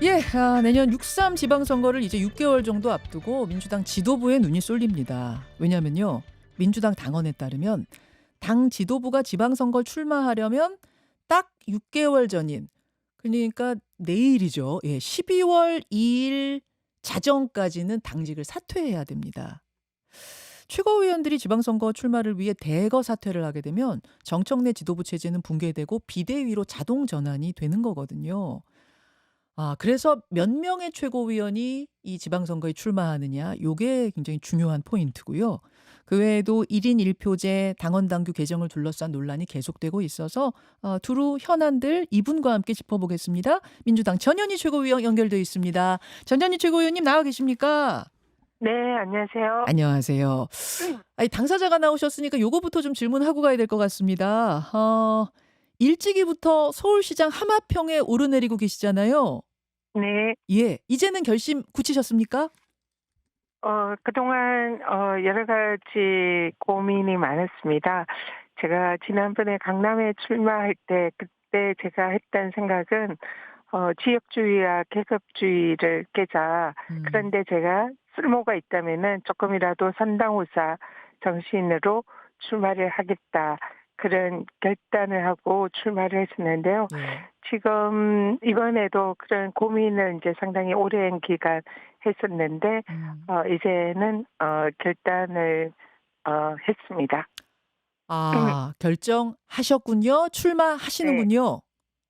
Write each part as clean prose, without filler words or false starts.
예, 내년 6.3 지방선거를 이제 6개월 정도 앞두고 민주당 지도부에 눈이 쏠립니다. 왜냐면요, 민주당 당원에 따르면 당 지도부가 지방선거 출마하려면 딱 6개월 전인, 그러니까 내일이죠. 예, 12월 2일 자정까지는 당직을 사퇴해야 됩니다. 최고위원들이 지방선거 출마를 위해 대거 사퇴를 하게 되면 정청래 지도부 체제는 붕괴되고 비대위로 자동 전환이 되는 거거든요. 그래서 몇 명의 최고위원이 이 지방선거에 출마하느냐, 요게 굉장히 중요한 포인트고요. 그 외에도 1인 1표제 당원 당규 개정을 둘러싼 논란이 계속되고 있어서 두루 현안들 이분과 함께 짚어보겠습니다. 민주당 전현희 최고위원 연결돼 있습니다. 전현희 최고위원님 나와 계십니까? 네, 안녕하세요. 안녕하세요. 아니, 당사자가 나오셨으니까 요거부터 좀 질문하고 가야 될 것 같습니다. 일찍이부터 서울시장 하마평에 오르내리고 계시잖아요. 네, 예. 이제는 결심 굳히셨습니까? 그동안 여러 가지 고민이 많았습니다. 제가 지난번에 강남에 출마할 때 그때 제가 했던 생각은 지역주의와 계급주의를 깨자. 음. 그런데 제가 쓸모가 있다면은 조금이라도 선당후사 정신으로 출마를 하겠다. 그런 결단을 하고 출마를 했었는데요. 예. 지금 이번에도 그런 고민을 이제 상당히 오랜 기간 했었는데 음. 이제는 결단을 했습니다. 결정하셨군요. 네. 출마하시는군요.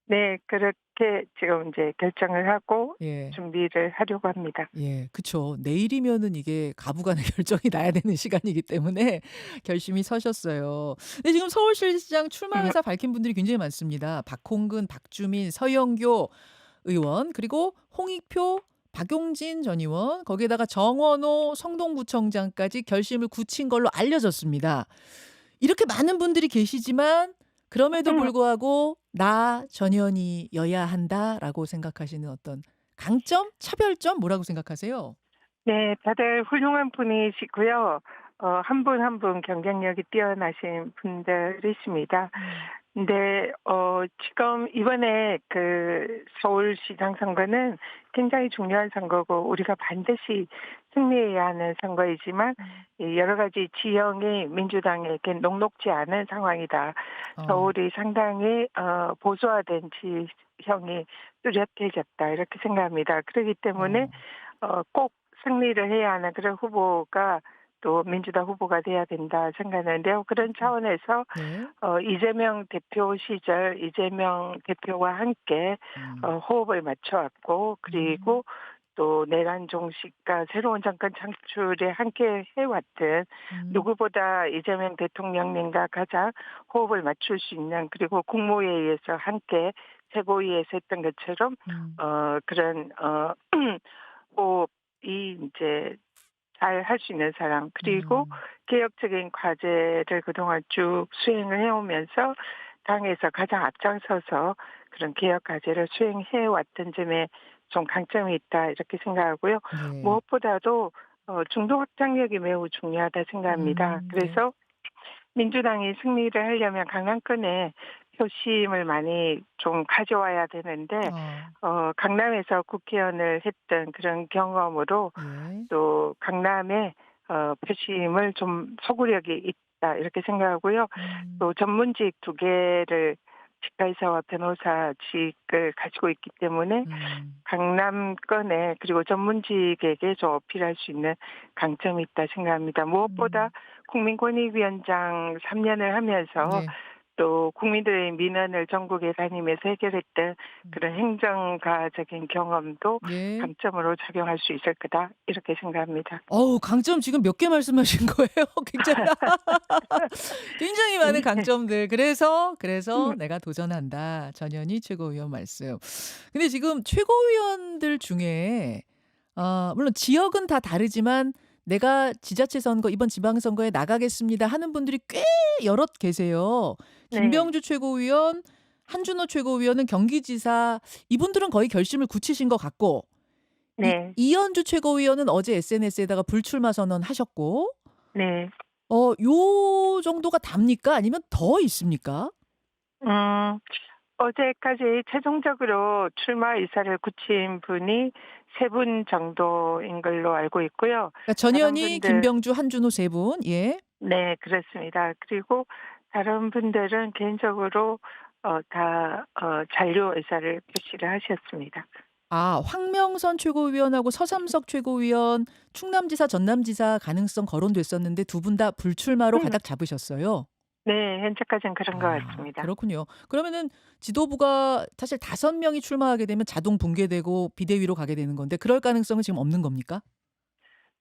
네. 그렇게 지금 이제 결정을 하고 예. 준비를 하려고 합니다. 예. 그쵸. 내일이면은 이게 가부간의 결정이 나야 되는 시간이기 때문에 결심이 서셨어요. 근데 지금 서울시장 출마 의사 밝힌 분들이 굉장히 많습니다. 박홍근, 박주민, 서영교 의원, 그리고 홍익표, 박용진 전 의원, 거기에다가 정원호 성동구청장까지 결심을 굳힌 걸로 알려졌습니다. 이렇게 많은 분들이 계시지만 그럼에도 불구하고 '나 전현희여야 한다.'라고 생각하시는 어떤 강점, 차별점 뭐라고 생각하세요? 네. 다들 훌륭한 분이시고요. 한 분 한 분 경쟁력이 뛰어나신 분들이십니다. 음. 근데 지금 이번에 그 서울시장 선거는 굉장히 중요한 선거고 우리가 반드시 승리해야 하는 선거이지만 음. 이 여러 가지 지형이 민주당에게 녹록지 않은 상황이다. 어. 서울이 상당히 보수화된 지형이 뚜렷해졌다 이렇게 생각합니다. 그렇기 때문에 어. 꼭 승리를 해야 하는 그런 후보가 또 민주당 후보가 돼야 된다 생각하는데요. 그런 차원에서 네. 이재명 대표 시절 이재명 대표와 함께 음. 호흡을 맞춰왔고 음. 그리고 또 내란 종식과 새로운 정권 창출에 함께 해왔던 음. 누구보다 이재명 대통령님과 가장 호흡을 맞출 수 있는 그리고 국무회의에서 함께 최고위에서 했던 것처럼 음. 그런 호흡이 이제 잘 할 수 있는 사람 그리고 음. 개혁적인 과제를 그동안 쭉 수행을 해오면서 당에서 가장 앞장서서 그런 개혁 과제를 수행해 왔던 점에 좀 강점이 있다 이렇게 생각하고요. 네. 무엇보다도 중도 확장력이 매우 중요하다 생각합니다. 네. 그래서 민주당이 승리를 하려면 강남권에 표심을 많이 좀 가져와야 되는데 어. 강남에서 국회의원을 했던 그런 경험으로 예. 또 강남에 표심을 좀 소구력이 있다 이렇게 생각하고요. 음. 또 전문직 두 개를 치과의사와 변호사직을 가지고 있기 때문에 음. 강남권에 그리고 전문직에게 좀 어필할 수 있는 강점이 있다 생각합니다. 무엇보다 음. 국민권익위원장 3년을 하면서 네. 또 국민들의 민원을 전국에 다니면서 해결했던 음. 그런 행정가적인 경험도 네. 강점으로 작용할 수 있을 거다 이렇게 생각합니다. 어우, 강점 지금 몇 개 말씀하신 거예요? 굉장히 굉장히 많은 네. 강점들. 그래서 '내가 도전한다.' 전현희 최고위원 말씀. 근데 지금 최고위원들 중에 물론 지역은 다 다르지만 "내가 지자체 선거 이번 지방선거에 나가겠습니다." 하는 분들이 꽤 여럿 계세요. 네. 김병주 최고위원, 한준호 최고위원은 경기지사, 이분들은 거의 결심을 굳히신 것 같고, 네. 이현주 최고위원은 어제 SNS에다가 불출마 선언하셨고, 네. 요 정도가 답니까? 아니면 더 있습니까? 음. 어제까지 최종적으로 출마 의사를 굳힌 분이 3분 정도인 걸로 알고 있고요. 그러니까 다른 전현희, 분들 김병주, 한준호 세 분. 예. 네 그렇습니다. 그리고 다른 분들은 개인적으로 다 잔류 의사를 표시를 하셨습니다. 아, 황명선 최고위원하고 서삼석 최고위원 충남지사, 전남지사 가능성 거론됐었는데 두 분 다 불출마로 음. 가닥 잡으셨어요? 네. 현재까지는 그런 것 아, 같습니다. 그렇군요. 그러면은 지도부가 사실 5명이 출마하게 되면 자동 붕괴되고 비대위로 가게 되는 건데 그럴 가능성은 지금 없는 겁니까?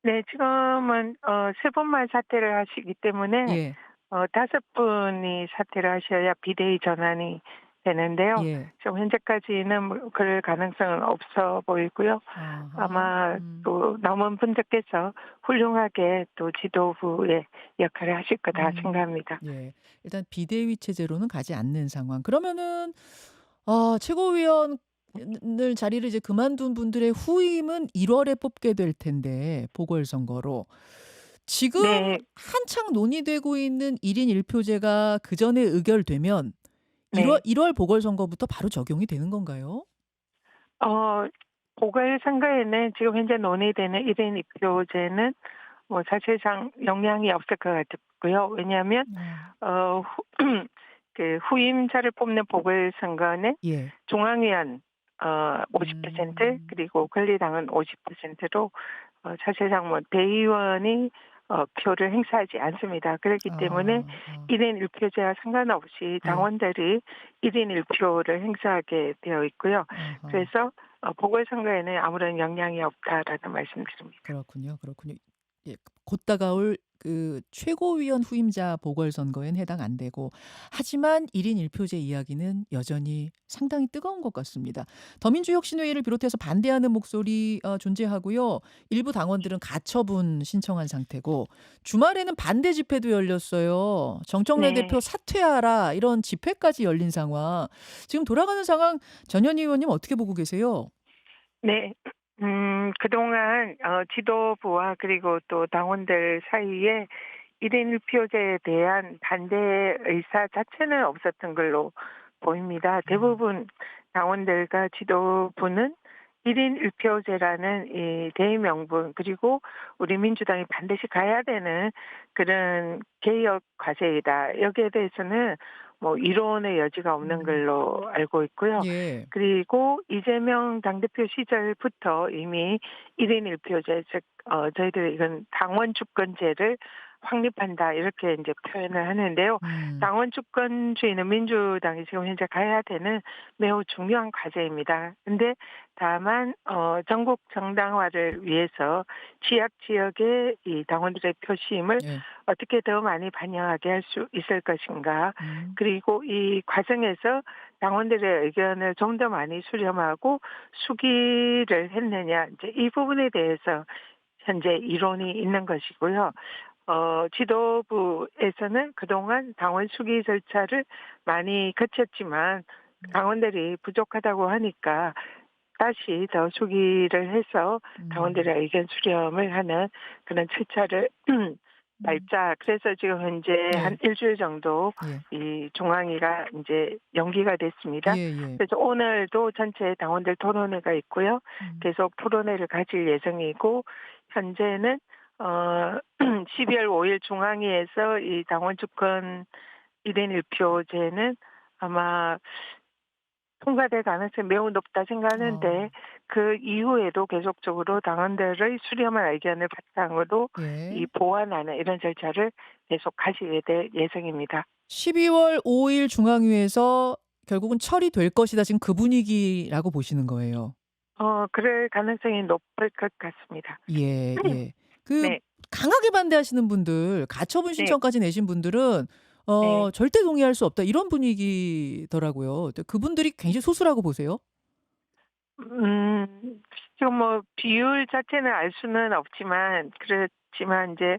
네. 지금은 3분만 사퇴를 하시기 때문에 예. 5분이 사퇴를 하셔야 비대위 전환이 되는데요. 예. 지금 현재까지는 그럴 가능성은 없어 보이고요. 아하. 아마 또 남은 분들께서 훌륭하게 또 지도부의 역할을 하실 거다 음. 생각합니다. 예. 일단 비대위 체제로는 가지 않는 상황. 그러면은 최고위원 을 자리를 이제 그만둔 분들의 후임은 1 월에 뽑게 될 텐데 보궐선거로. 지금 네. 한창 논의되고 있는 1인 1 표제가 그전에 의결되면 네. 1월 보궐선거부터 바로 적용이 되는 건가요? 어 보궐선거에는 지금 현재 논의되는 1인 1표제는 뭐 사실상 영향이 없을 것 같고요. 왜냐하면 아. 후 그 후임자를 뽑는 보궐선거는 예. 중앙위원 50% 음. 그리고 권리당은 50%로 사실상 뭐 대의원이 표를 행사하지 않습니다. 그렇기 때문에 아. 아. 1인 1 표제와 상관없이 예. 당원들이 1인 1 표를 행사하게 되어 있고요. 아하. 그래서 보궐선거에는 아무런 영향이 없다라는 말씀드립니다. 그렇군요, 그렇군요. 예. 곧 다가올 그 최고위원 후임자 보궐선거엔 해당 안 되고 하지만 1인 1 표제 이야기는 여전히 상당히 뜨거운 것 같습니다. 더민주혁신회의를 비롯해서 반대하는 목소리 존재하고요. 일부 당원들은 가처분 신청한 상태고 주말에는 반대 집회도 열렸어요. "정청래 네. 대표 사퇴하라." 이런 집회까지 열린 상황. 지금 돌아가는 상황 전현희 의원님 어떻게 보고 계세요? 네. 그동안 지도부와 그리고 또 당원들 사이에 1인 1 표제에 대한 반대 의사 자체는 없었던 걸로 보입니다. 음. 대부분 당원들과 지도부는 1인 1 표제라는 이 대의명분 그리고 우리 민주당이 반드시 가야 되는 그런 개혁 과제이다. 여기에 대해서는 뭐 이론의 여지가 없는 음. 걸로 알고 있고요. 예. 그리고 이재명 당대표 시절부터 이미 1인 1 표제 즉 저희들이 이건 당원 주권제를 확립한다 이렇게 이제 표현을 하는데요. 음. 당원 주권주의는 민주당이 지금 현재 가야 되는 매우 중요한 과제입니다. 근데 다만 전국 정당화를 위해서 취약 지역의 이 당원들의 표심을 예. 어떻게 더 많이 반영하게 할 수 있을 것인가. 음. 그리고 이 과정에서 당원들의 의견을 좀 더 많이 수렴하고 수기를 했느냐 이제 이 부분에 대해서 현재 이론이 있는 것이고요. 지도부에서는 그동안 당원 수기 절차를 많이 거쳤지만 당원들이 부족하다고 하니까 다시 더 수기를 해서 음. 당원들의 의견 수렴을 하는 그런 절차를 음. 밟자. 그래서 지금 현재 한 예. 일 주일 정도 예. 이 중앙위가 이제 연기가 됐습니다. 예예. 그래서 오늘도 전체 당원들 토론회가 있고요. 음. 계속 토론회를 가질 예정이고 현재는 12월 5일 중앙위에서 이 당원 주권 1인 1표제는 아마 통과될 가능성이 매우 높다 생각하는데 아. 그 이후에도 계속적으로 당원들의 수렴한 의견을 바탕으로 이 예. 보완하는 이런 절차를 계속 가시게 될 예정입니다. 12월 5일 중앙위에서 결국은 처리될 것이다. 지금 그 분위기라고 보시는 거예요. 그럴 가능성이 높을 것 같습니다. 예 예. 그 네. 강하게 반대하시는 분들 가처분 네. 신청까지 내신 분들은 네. "절대 동의할 수 없다." 이런 분위기더라고요. 또 그분들이 굉장히 소수라고 보세요? 지금 뭐 비율 자체는 알 수는 없지만 그렇지만 이제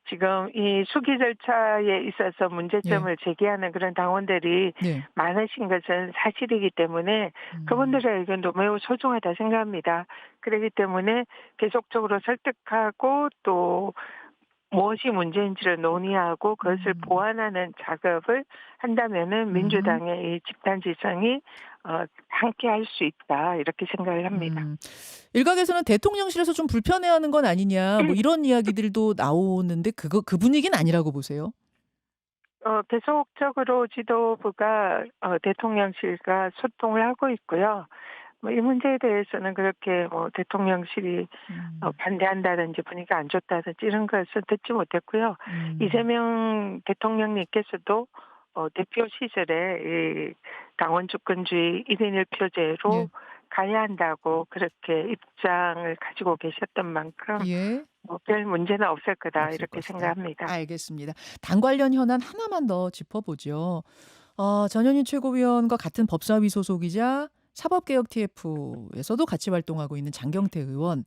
지금 이 수기 절차에 있어서 예. 문제점을 제기하는 그런 당원들이 네. 많으신 것은 사실이기 때문에 음. 그분들의 의견도 매우 소중하다 생각합니다. 그렇기 때문에 계속적으로 설득하고 또 무엇이 문제인지를 논의하고 그것을 음. 보완하는 작업을 한다면은 음. 민주당의 이 집단 지성이 함께 할 수 있다 이렇게 생각을 합니다. 음. 일각에서는 대통령실에서 좀 불편해하는 건 아니냐 뭐 이런 이야기들도 나오는데 그 분위기는 아니라고 보세요? 계속적으로 지도부가 대통령실과 소통을 하고 있고요. 뭐 이 문제에 대해서는 그렇게 뭐 대통령실이 음. 반대한다든지 분위기가 안 좋다든지 이런 것은 듣지 못했고요. 음. 이재명 대통령님께서도 대표 시절에 이 당원 주권주의 1인 1표제로 예. 가야 한다고 그렇게 입장을 가지고 계셨던 만큼 예. 뭐 '별 문제는 없을 거다.' 없을 이렇게 것이다. 생각합니다. 알겠습니다. 당 관련 현안 하나만 더 짚어보죠. 전현희 최고위원과 같은 법사위 소속이자 사법개혁 TF에서도 같이 활동하고 있는 장경태 의원.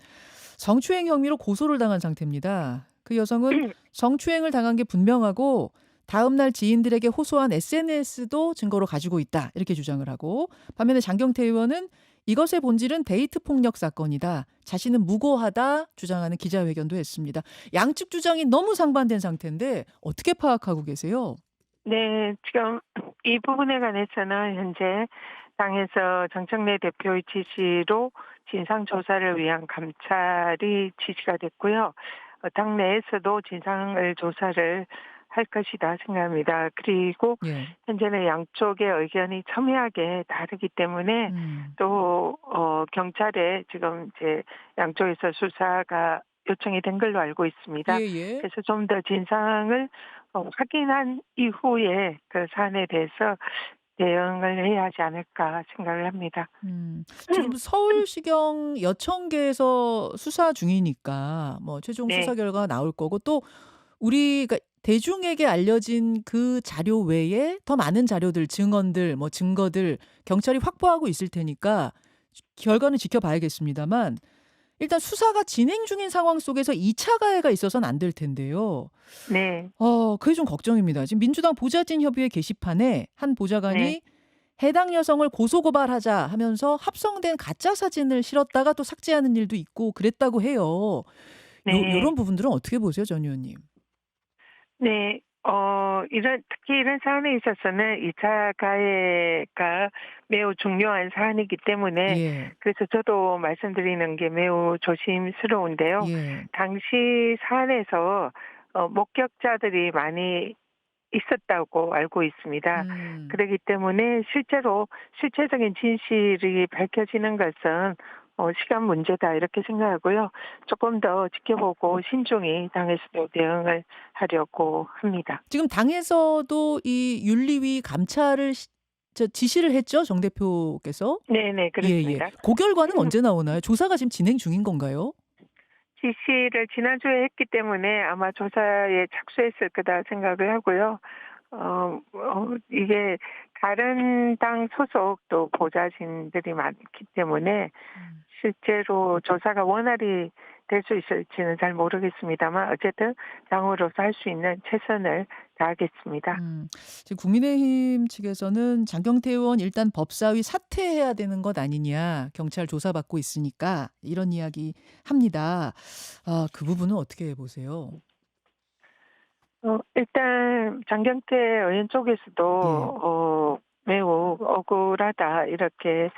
성추행 혐의로 고소를 당한 상태입니다. 그 여성은 성추행을 당한 게 분명하고 다음 날 지인들에게 호소한 SNS도 증거로 가지고 있다. 이렇게 주장을 하고 반면에 장경태 의원은 이것의 본질은 데이트 폭력 사건이다. 자신은 무고하다 주장하는 기자회견도 했습니다. 양측 주장이 너무 상반된 상태인데 어떻게 파악하고 계세요? 네. 지금 이 부분에 관해서는 현재 당에서 정청래 대표의 지시로 진상조사를 위한 감찰이 지시가 됐고요. 당 내에서도 진상을 조사를 할 것이다 생각합니다. 그리고 예. 현재는 양쪽의 의견이 첨예하게 다르기 때문에 음. 또 경찰에 지금 이제 양쪽에서 수사가 요청이 된 걸로 알고 있습니다. 예예. 그래서 좀 더 진상을 확인한 이후에 그 사안에 대해서 대응을 해야 하지 않을까 생각을 합니다. 지금 서울시경 여청계에서 수사 중이니까 뭐 최종 수사 네. 결과가 나올 거고 또 우리가 대중에게 알려진 그 자료 외에 더 많은 자료들, 증언들, 뭐 증거들 경찰이 확보하고 있을 테니까 결과는 지켜봐야겠습니다만 일단 수사가 진행 중인 상황 속에서 2차 가해가 있어서는 안 될 텐데요. 네. 그게 좀 걱정입니다. 지금 민주당 보좌진 협의회 게시판에 한 네. 보좌관이 해당 여성을 고소고발하자 하면서 합성된 가짜 사진을 실었다가 또 삭제하는 일도 있고 그랬다고 해요. 네. 요런 부분들은 어떻게 보세요, 전 의원님? 네. 특히 이런 사안에 있어서는 2차 가해가 매우 중요한 사안이기 때문에 예. 그래서 저도 말씀드리는 게 매우 조심스러운데요. 예. 당시 사안에서 목격자들이 많이 있었다고 알고 있습니다. 음. 그러기 때문에 실제로 실체적인 진실이 밝혀지는 것은 시간 문제다 이렇게 생각하고요. 조금 더 지켜보고 신중히 당에서도 대응을 하려고 합니다. 지금 당에서도 이 윤리위 감찰을 지시를 했죠, 정 대표께서? 네네 예예. 그렇습니다. 그 결과는 언제 나오나요? 조사가 지금 진행 중인 건가요? 지시를 지난주에 했기 때문에 아마 조사에 착수했을 거다 생각을 하고요. 이게 다른 당 소속 또 보좌진들이 많기 때문에 음. 실제로 조사가 원활히 될 수 있을지는 잘 모르겠습니다만 어쨌든 당으로서 할 수 있는 최선을 다하겠습니다. 지금 국민의힘 측에서는 장경태 의원 일단 법사위 사퇴해야 되는 것 아니냐. 경찰 조사받고 있으니까 이런 이야기 합니다. 그 부분은 어떻게 보세요? 일단 장경태 의원 쪽에서도 예. 매우 억울하다 이렇게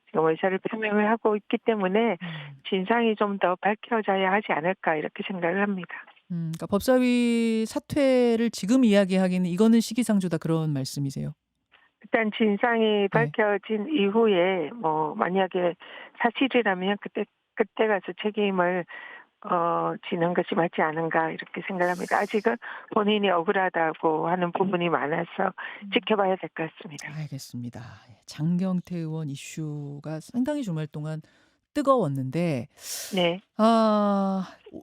지금 의사를 표명을 하고 있기 때문에 음. 진상이 좀 더 밝혀져야 하지 않을까 이렇게 생각을 합니다. 그러니까 법사위 사퇴를 지금 이야기하기는 이거는 시기상조다 그런 말씀이세요? 일단 진상이 예. 밝혀진 이후에 뭐 만약에 사실이라면 그때 가서 책임을 지는 것이 맞지 않은가 이렇게 생각합니다. 아직은 본인이 억울하다고 하는 부분이 많아서 음. 지켜봐야 될 것 같습니다. 알겠습니다. 예. 장경태 의원 이슈가 상당히 주말 동안 뜨거웠는데 네.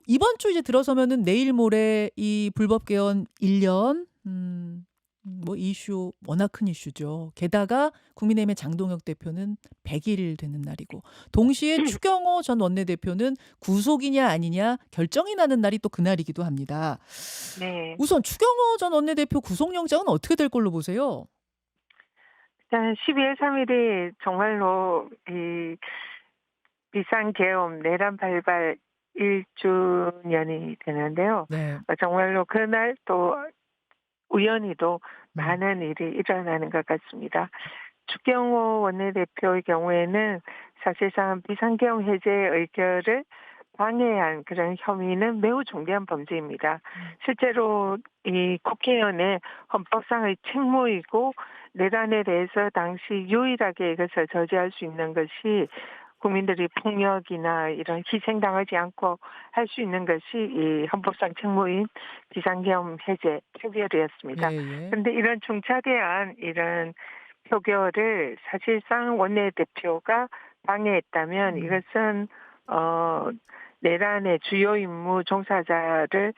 이번 주 이제 들어서면은 내일 모레 이 불법 개헌 1 년 뭐 이슈 워낙 큰 이슈죠. 게다가 국민의힘의 장동혁 대표는 100일 되는 날이고 동시에 추경호 전 원내대표는 구속이냐 아니냐 결정이 나는 날이 또 그날이기도 합니다. 네. 우선 추경호 전 원내대표 구속영장은 어떻게 될 걸로 보세요? 일단 12월 3일이 정말로 이 비상계엄 내란 발발 1주년이 되는데요. 네. 정말로 그날 또 우연히도 음. 많은 일이 일어나는 것 같습니다. 추경호 원내대표의 경우에는 사실상 비상계엄 해제 의결을 방해한 그런 혐의는 매우 중대한 범죄입니다. 실제로 이 국회의원의 헌법상의 책무이고 내란에 대해서 당시 유일하게 이것을 저지할 수 있는 것이 국민들이 폭력이나 이런 희생당하지 않고 할 수 있는 것이 이 헌법상 책무인 비상계엄 해제 표결이었습니다. 예. 그런데 이런 중차대한 이런 표결을 사실상 원내대표가 방해했다면 이것은 내란의 주요 임무 종사자를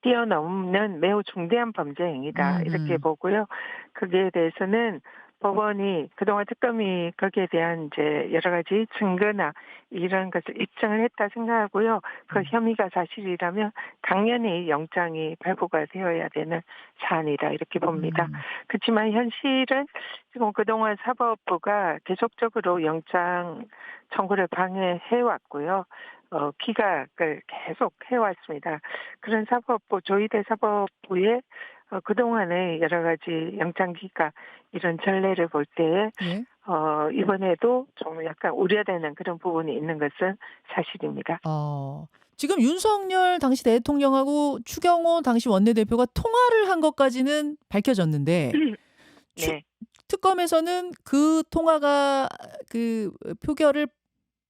뛰어넘는 매우 중대한 범죄 행위다 이렇게 보고요. 거기에 대해서는 법원이 그동안 특검이 거기에 대한 이제 여러 가지 증거나 이런 것을 입증을 했다 생각하고요. 그 혐의가 사실이라면 당연히 영장이 발부가 되어야 되는 사안이다 이렇게 봅니다. 그렇지만 현실은 지금 그동안 사법부가 계속적으로 영장 청구를 방해해 왔고요. 기각을 계속 해왔습니다. 그런 사법부, 조희대 사법부의 그동안의 여러 가지 영장 기각 이런 전례를 볼 때에 예. 이번에도 좀 약간 우려되는 그런 부분이 있는 것은 사실입니다. 지금 윤석열 당시 대통령하고 추경호 당시 원내대표가 통화를 한 것까지는 밝혀졌는데 네. 특검에서는 그 통화가 그 표결을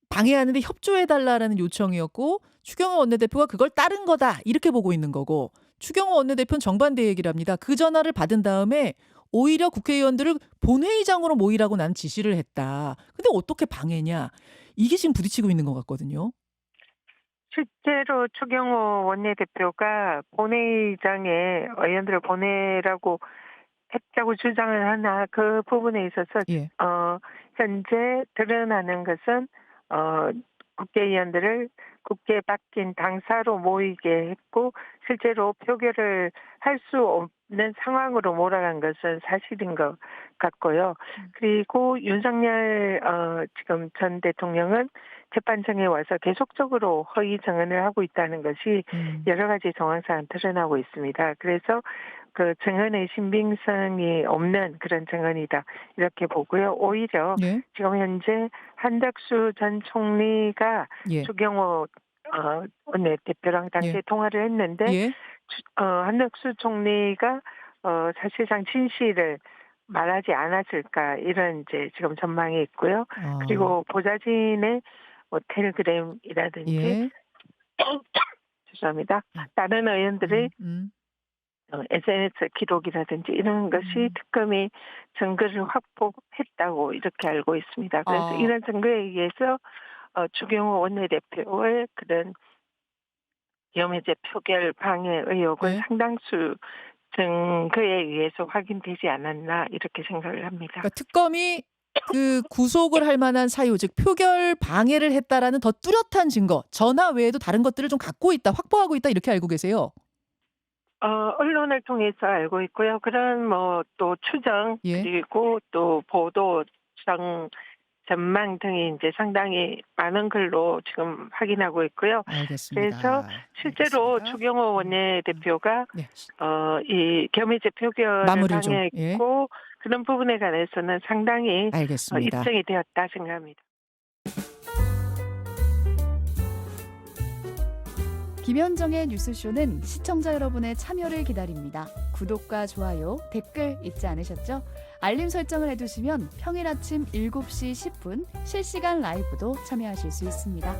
방해하는데 협조해달라는 요청이었고 추경호 원내대표가 그걸 따른 거다 이렇게 보고 있는 거고 추경호 원내대표는 정반대 얘기를 합니다. 그 전화를 받은 다음에 오히려 국회의원들을 본회의장으로 모이라고 난 지시를 했다. 근데 어떻게 방해냐. 이게 지금 부딪히고 있는 것 같거든요. 실제로 추경호 원내대표가 본회의장에 의원들을 보내라고 했다고 주장을 하나 그 부분에 있어서 예. 현재 드러나는 것은 국회의원들을 국회 바뀐 당사로 모이게 했고 실제로 표결을 할 수 없는 상황으로 몰아간 것은 사실인 것 같고요. 그리고 윤석열 지금 전 대통령은 재판정에 와서 계속적으로 허위 증언을 하고 있다는 것이 여러 가지 정황상 드러나고 있습니다. 그래서 그 증언의 신빙성이 없는 그런 증언이다 이렇게 보고요. 오히려 예. 지금 현재 한덕수 전 총리가 예. 추경호 원내대표랑 당시에 예. 통화를 했는데 예. 한덕수 총리가 사실상 진실을 말하지 않았을까 이런 이제 지금 전망이 있고요. 그리고 보좌진의 뭐 텔레그램이라든지 예. 죄송합니다. 다른 의원들의 SNS 기록이라든지 이런 것이 특검이 증거를 확보했다고 이렇게 알고 있습니다. 그래서 이런 증거에 의해서 추경호 원내대표의 그런 계엄해제 표결 방해 의혹은 네. 상당수 증거에 의해서 확인되지 않았나 이렇게 생각을 합니다. 그러니까 특검이 그 구속을 할 만한 사유, 즉 표결 방해를 했다라는 더 뚜렷한 증거, 전화 외에도 다른 것들을 좀 갖고 있다, 확보하고 있다 이렇게 알고 계세요? 언론을 통해서 알고 있고요. 그런 뭐 또 추정 예. 그리고 또 보도 전망 등이 이제 상당히 많은 글로 지금 확인하고 있고요. 알겠습니다. 그래서 실제로 알겠습니다. 추경호 원내대표가 네. 이 겸해제 표결을 마무리를 좀. 방해했고 그런 부분에 관해서는 상당히 알겠습니다. 입증이 되었다 생각합니다. 김현정의 뉴스쇼는 시청자 여러분의 참여를 기다립니다. 구독과 좋아요, 댓글 잊지 않으셨죠? 알림 설정을 해두시면 평일 아침 7시 10분 실시간 라이브도 참여하실 수 있습니다.